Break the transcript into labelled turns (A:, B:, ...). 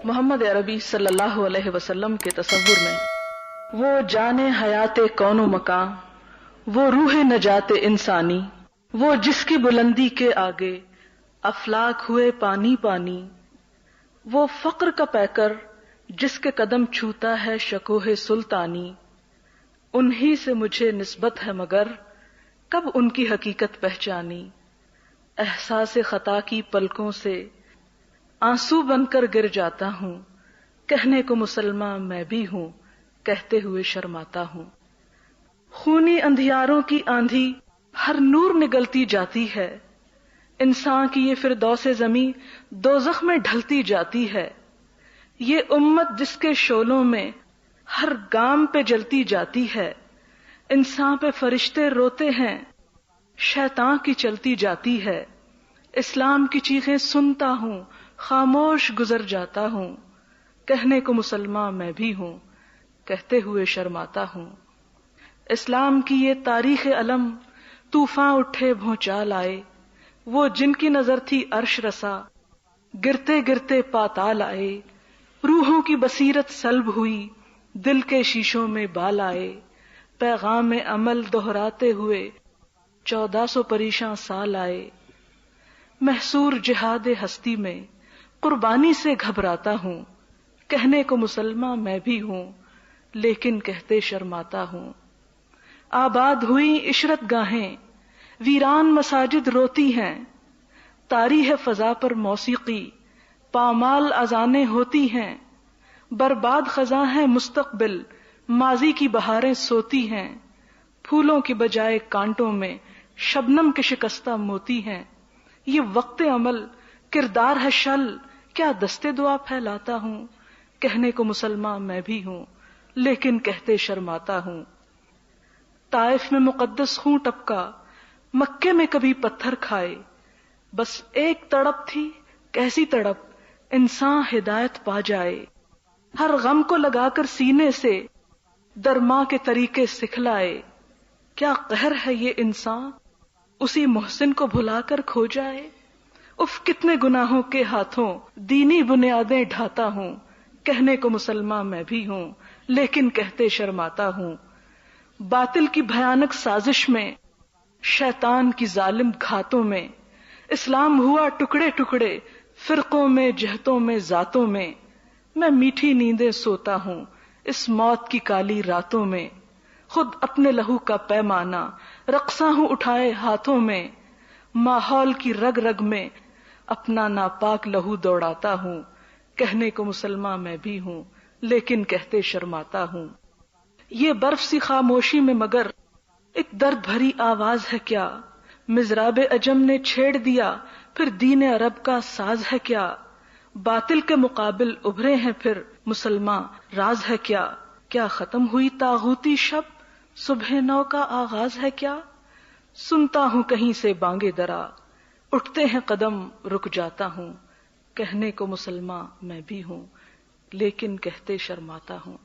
A: محمد عربی صلی اللہ علیہ وسلم کے تصور میں وہ جان حیات کون و مکان، وہ روح نجات انسانی، وہ جس کی بلندی کے آگے افلاک ہوئے پانی پانی، وہ فقر کا پیکر جس کے قدم چھوتا ہے شکوہ سلطانی، انہی سے مجھے نسبت ہے مگر کب ان کی حقیقت پہچانی، احساس خطا کی پلکوں سے آنسو بن کر گر جاتا ہوں، کہنے کو مسلمان میں بھی ہوں، کہتے ہوئے شرماتا ہوں۔ خونی اندھیاروں کی آندھی ہر نور نگلتی جاتی ہے، انسان کی یہ فردوس زمیں دوزخ میں ڈھلتی جاتی ہے، یہ امت جس کے شعلوں میں ہر گام پہ جلتی جاتی ہے، انسان پہ فرشتے روتے ہیں، شیطان کی چلتی جاتی ہے، اسلام کی چیخیں سنتا ہوں، خاموش گزر جاتا ہوں، کہنے کو مسلمان میں بھی ہوں، کہتے ہوئے شرماتا ہوں۔ اسلام کی یہ تاریخ علم طوفان اٹھے بھونچال آئے، وہ جن کی نظر تھی عرش رسا گرتے گرتے پاتال آئے، روحوں کی بصیرت سلب ہوئی دل کے شیشوں میں بال آئے، پیغام عمل دہراتے ہوئے 1400 پریشاں سال آئے، محصور جہاد ہستی میں قربانی سے گھبراتا ہوں، کہنے کو مسلمان میں بھی ہوں، لیکن کہتے شرماتا ہوں۔ آباد ہوئی عشرت گاہیں، ویران مساجد روتی ہیں، طاری ہے فضا پر موسیقی، پامال اذانیں ہوتی ہیں، برباد خزاں ہے مستقبل، ماضی کی بہاریں سوتی ہیں، پھولوں کی بجائے کانٹوں میں شبنم کے شکستہ موتی ہیں، یہ وقت عمل کردار ہے شل، کیا دستے دعا پھیلاتا ہوں، کہنے کو مسلمان میں بھی ہوں، لیکن کہتے شرماتا ہوں۔ طائف میں مقدس خون ٹپکا، مکے میں کبھی پتھر کھائے، بس ایک تڑپ تھی، کیسی تڑپ انسان ہدایت پا جائے، ہر غم کو لگا کر سینے سے درما کے طریقے سکھلائے، کیا قہر ہے یہ انسان اسی محسن کو بھلا کر کھو جائے، اف کتنے گناہوں کے ہاتھوں دینی بنیادیں ڈھاتا ہوں، کہنے کو مسلمان میں بھی ہوں، لیکن کہتے شرماتا ہوں۔ باطل کی بھیانک سازش میں، شیطان کی ظالم گھاتوں میں، اسلام ہوا ٹکڑے ٹکڑے فرقوں میں جہتوں میں ذاتوں میں، میں میٹھی نیندیں سوتا ہوں اس موت کی کالی راتوں میں، خود اپنے لہو کا پیمانہ رقصاں ہوں اٹھائے ہاتھوں میں، ماحول کی رگ رگ میں اپنا ناپاک لہو دوڑاتا ہوں، کہنے کو مسلمان میں بھی ہوں، لیکن کہتے شرماتا ہوں۔ یہ برف سی خاموشی میں مگر ایک درد بھری آواز ہے کیا، مضراب عجم نے چھیڑ دیا پھر دین عرب کا ساز ہے کیا، باطل کے مقابل ابھرے ہیں پھر مسلمان راز ہے کیا، کیا ختم ہوئی طاغوتی شب صبح نو کا آغاز ہے کیا، سنتا ہوں کہیں سے بانگے درا اٹھتے ہیں قدم رک جاتا ہوں، کہنے کو مسلمان میں بھی ہوں، لیکن کہتے شرماتا ہوں۔